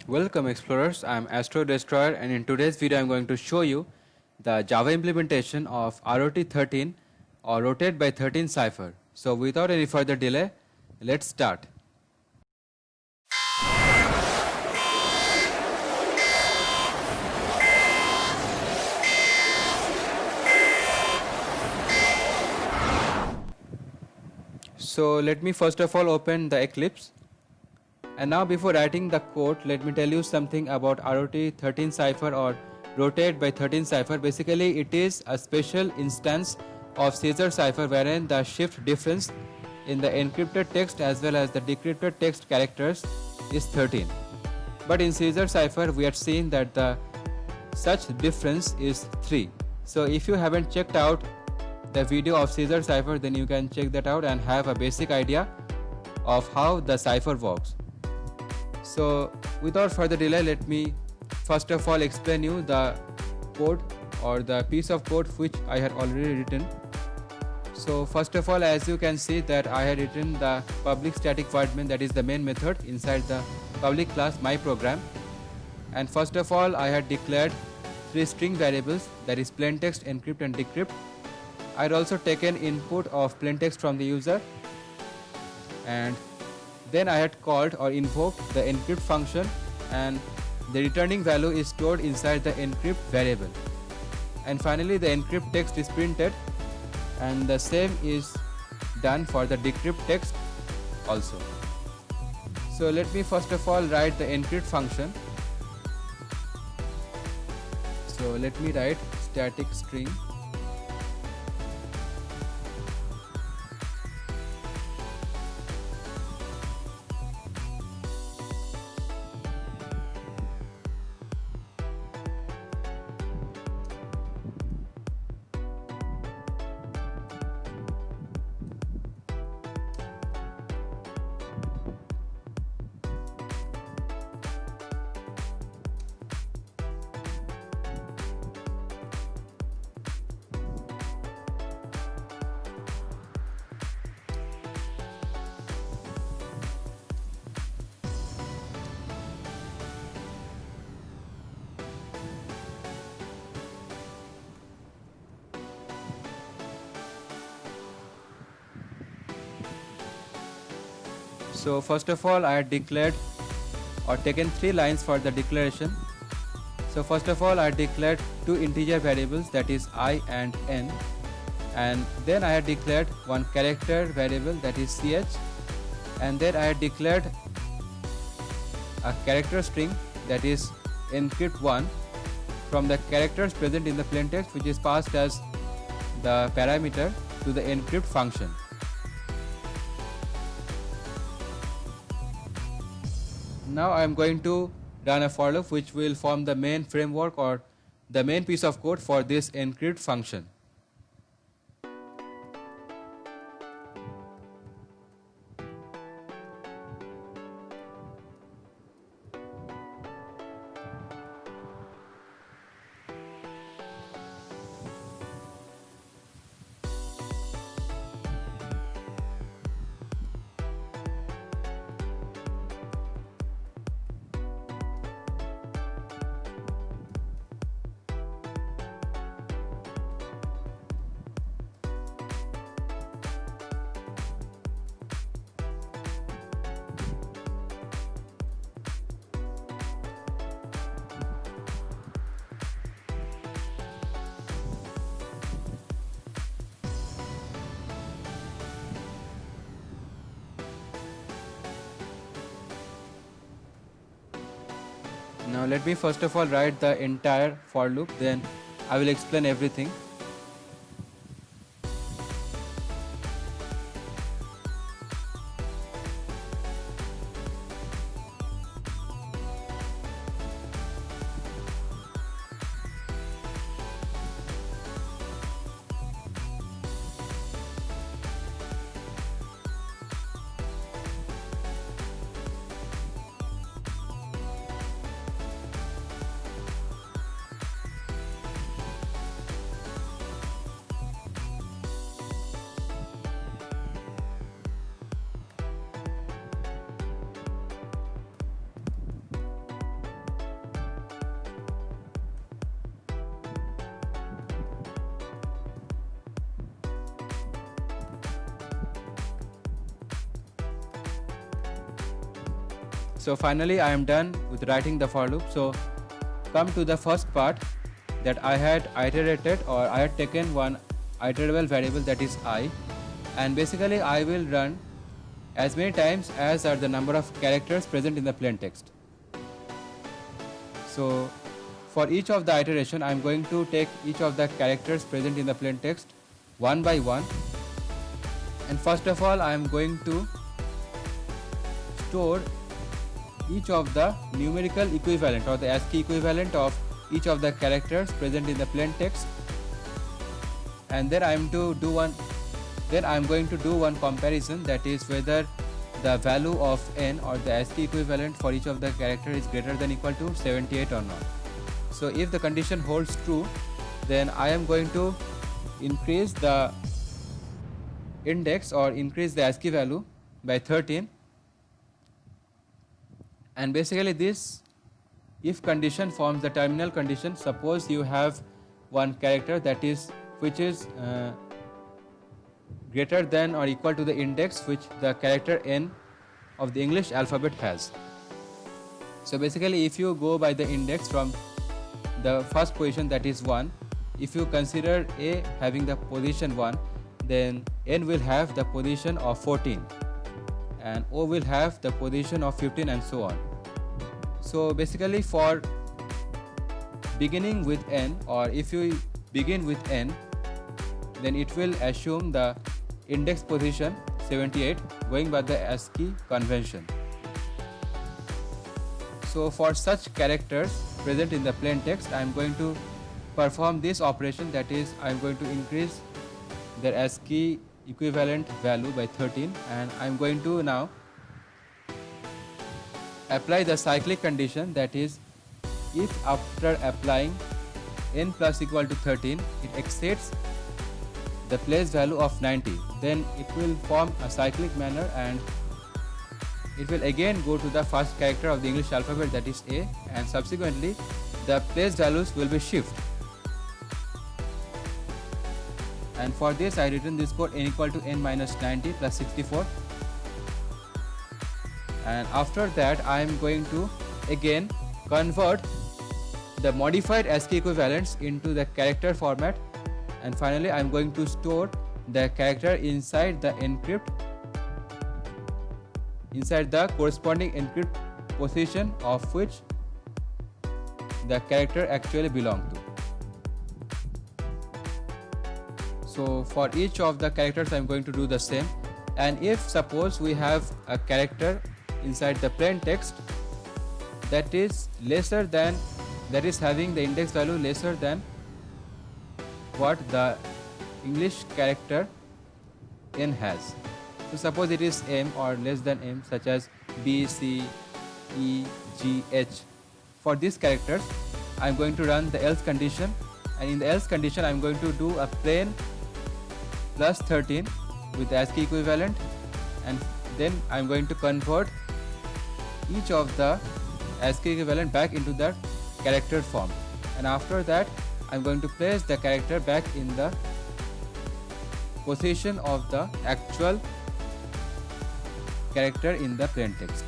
Welcome explorers, I'm Astro Destroyer and in today's video I'm going to show you the Java implementation of ROT13 or Rotate by 13 cipher. So without any further delay, let's start. So let me first of all open the Eclipse. And now before writing the code, let me tell you something about ROT13 cipher or Rotate by 13 cipher. Basically, it is a special instance of Caesar cipher wherein the shift difference in the encrypted text as well as the decrypted text characters is 13. But in Caesar cipher, we have seen that the such difference is 3. So if you haven't checked out the video of Caesar cipher, then you can check that out and have a basic idea of how the cipher works. So without further delay, let me first of all explain you the code or the piece of code which I had already written. So first of all, as you can see that I had written the public static void main, that is the main method inside the public class my program. And first of all, I had declared 3 string variables, that is plaintext, encrypt and decrypt. I had also taken input of plaintext from the user, and then I had called or invoked the encrypt function, and the returning value is stored inside the encrypt variable. And finally the encrypt text is printed, and the same is done for the decrypt text also. So let me first of all write the encrypt function. So let me write static string So first of all, I had declared or taken 3 lines for the declaration. So first of all, I declared 2 integer variables, that is I and n, and then I had declared 1 character variable, that is ch, and then I had declared a character string, that is encrypt1, from the characters present in the plaintext, which is passed as the parameter to the encrypt function. Now I am going to run a for loop which will form the main framework or the main piece of code for this encrypt function. Now let me first of all write the entire for loop, then I will explain everything. So finally I am done with writing the for loop. So come to the first part, that I had iterated, or I had taken one iterable variable, that is I, and basically I will run as many times as are the number of characters present in the plain text. So for each of the iteration I am going to take each of the characters present in the plain text one by one, and first of all I am going to store each of the numerical equivalent or the ASCII equivalent of each of the characters present in the plain text, and then I am going to do one comparison, that is whether the value of n or the ASCII equivalent for each of the character is greater than equal to 78 or not. So if the condition holds true, then I am going to increase the index or increase the ASCII value by 13, and basically this if condition forms the terminal condition. Suppose you have one character which is greater than or equal to the index which the character n of the English alphabet has. So basically if you go by the index from the first position, that is 1, if you consider A having the position 1, then n will have the position of 14 and O will have the position of 15 and so on. So basically for beginning with n, or if you begin with n, then it will assume the index position 78 going by the ASCII convention. So for such characters present in the plain text, I am going to perform this operation, that is I am going to increase their ASCII equivalent value by 13, and I am going to now apply the cyclic condition, that is if after applying n plus equal to 13 it exceeds the place value of 90, then it will form a cyclic manner and it will again go to the first character of the English alphabet, that is A, and subsequently the place values will be shift. And for this I written this code n equal to n minus 90 plus 64, and after that I am going to again convert the modified ASCII equivalents into the character format, and finally I am going to store the character inside the corresponding encrypt position of which the character actually belongs to. So for each of the characters I am going to do the same, and if suppose we have a character inside the plain text that is having the index value lesser than what the English character n has. So suppose it is m or less than m, such as B, C, E, G, H. For these characters I am going to run the else condition, and in the else condition I am going to do a plain plus 13 with the ASCII equivalent, and then I am going to convert each of the ASCII equivalent back into the character form, and after that I am going to place the character back in the position of the actual character in the plain text.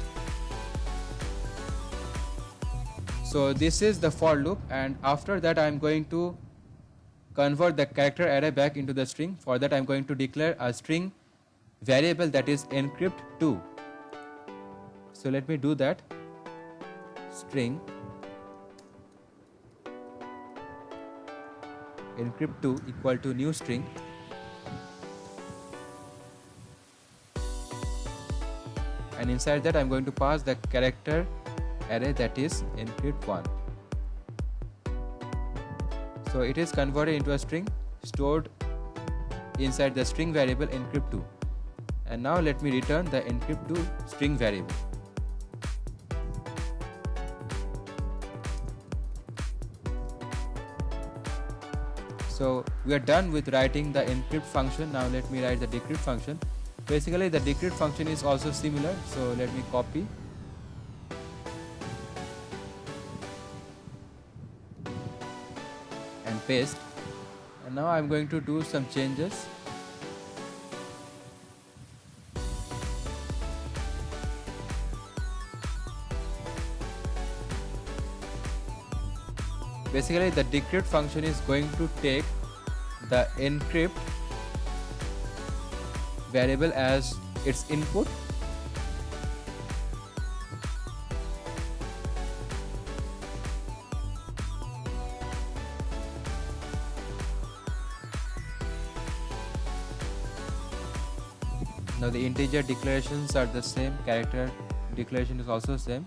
So this is the for loop, and after that I am going to convert the character array back into the string. For that I am going to declare a string variable, that is encrypt2. So let me do that. String encrypt2 equal to new string, and inside that I am going to pass the character array, that is encrypt1. So it is converted into a string stored inside the string variable encrypt2, and now let me return the encrypt2 string variable. So we are done with writing the encrypt function. Now let me write the decrypt function. Basically the decrypt function is also similar, so let me copy and paste, and now I am going to do some changes. Basically, the decrypt function is going to take the encrypt variable as its input, now the integer declarations are the same, character declaration is also same.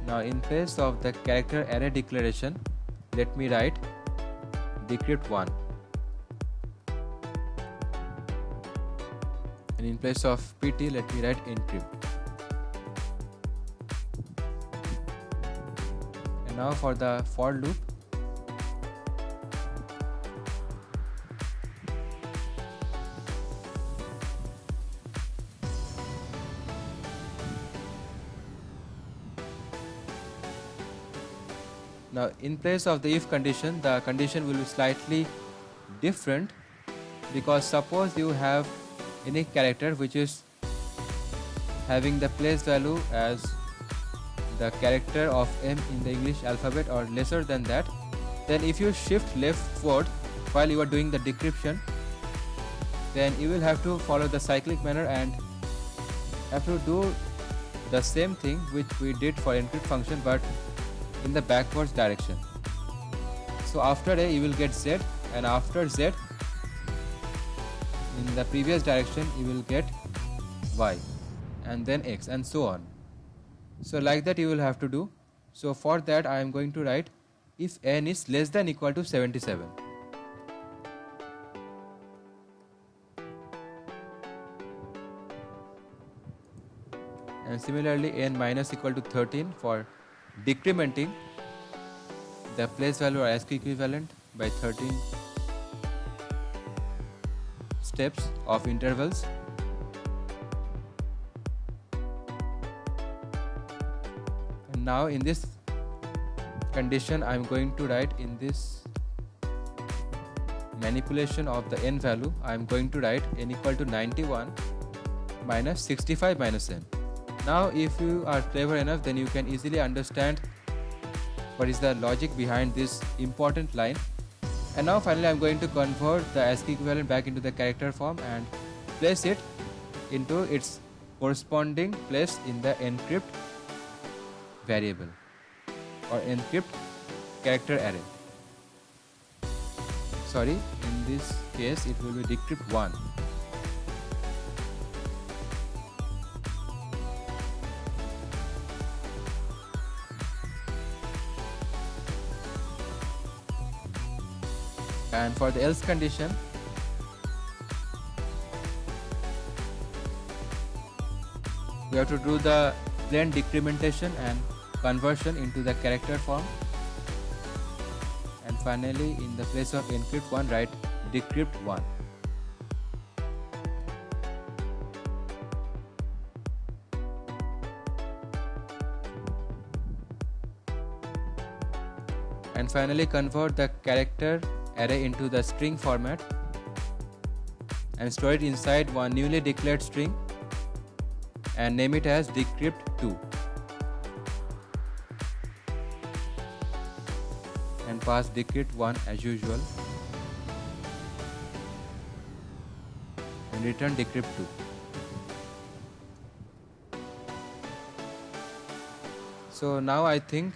Now in place of the character array declaration, let me write decrypt 1, and in place of pt let me write encrypt. And now for the for loop, now in place of the if condition, the condition will be slightly different, because suppose you have any character which is having the place value as the character of M in the English alphabet or lesser than that, then if you shift leftward while you are doing the decryption, then you will have to follow the cyclic manner and have to do the same thing which we did for encrypt function, but in the backwards direction. So after A you will get Z, and after Z in the previous direction you will get Y, and then X, and so on. So like that you will have to do. So for that I am going to write if n is less than equal to 77. And similarly n minus equal to 13 for decrementing the place value or ASCII equivalent by 13 steps of intervals. And now in this condition I am going to write, in this manipulation of the n value, I am going to write n equal to 91 minus 65 minus n. Now if you are clever enough, then you can easily understand what is the logic behind this important line. And now finally I am going to convert the ASCII equivalent back into the character form and place it into its corresponding place in the encrypt variable or encrypt character array. Sorry, in this case it will be decrypt 1. And for the else condition, we have to do the plain decrementation and conversion into the character form, and finally in the place of encrypt 1 write decrypt 1. And finally convert the character array into the string format and store it inside one newly declared string and name it as decrypt2, and pass decrypt1 as usual and return decrypt2. So now I think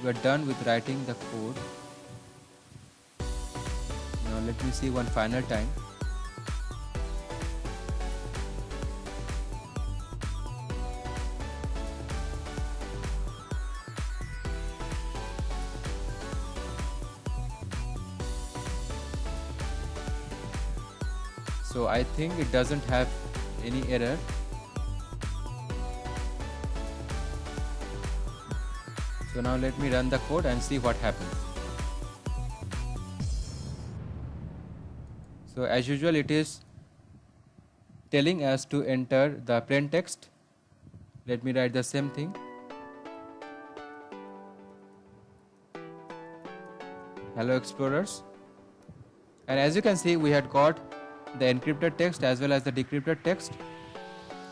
we are done with writing the code. Now let me see one final time. So I think it doesn't have any error. So now let me run the code and see what happens. So as usual it is telling us to enter the plain text. Let me write the same thing. Hello explorers. And as you can see, we had got the encrypted text as well as the decrypted text,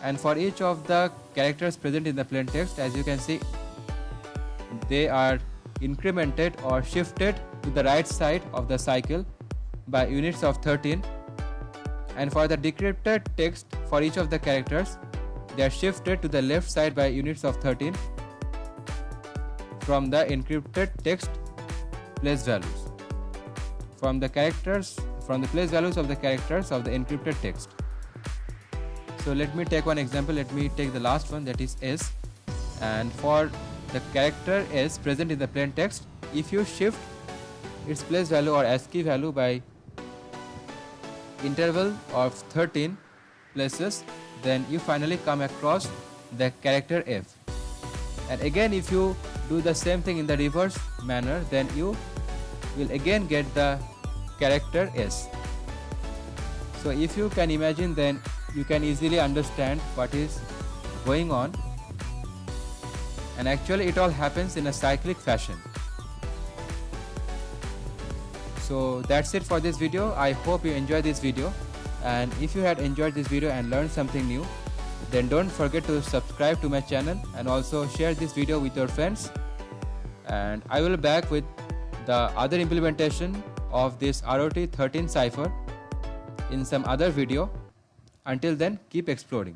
and for each of the characters present in the plain text, as you can see, they are incremented or shifted to the right side of the cycle by units of 13, and for the decrypted text for each of the characters, they are shifted to the left side by units of 13 from the encrypted text place values, from the place values of the characters of the encrypted text. So let me take one example. Let me take the last one, that is S, and for the character S present in the plain text, if you shift its place value or ASCII value by interval of 13 places, then you finally come across the character F. And again, if you do the same thing in the reverse manner, then you will again get the character S. So if you can imagine, then you can easily understand what is going on, and actually it all happens in a cyclic fashion. So that's it for this video. I hope you enjoyed this video, and if you had enjoyed this video and learned something new, then don't forget to subscribe to my channel and also share this video with your friends. And I will be back with the other implementation of this ROT13 cipher in some other video. Until then, keep exploring.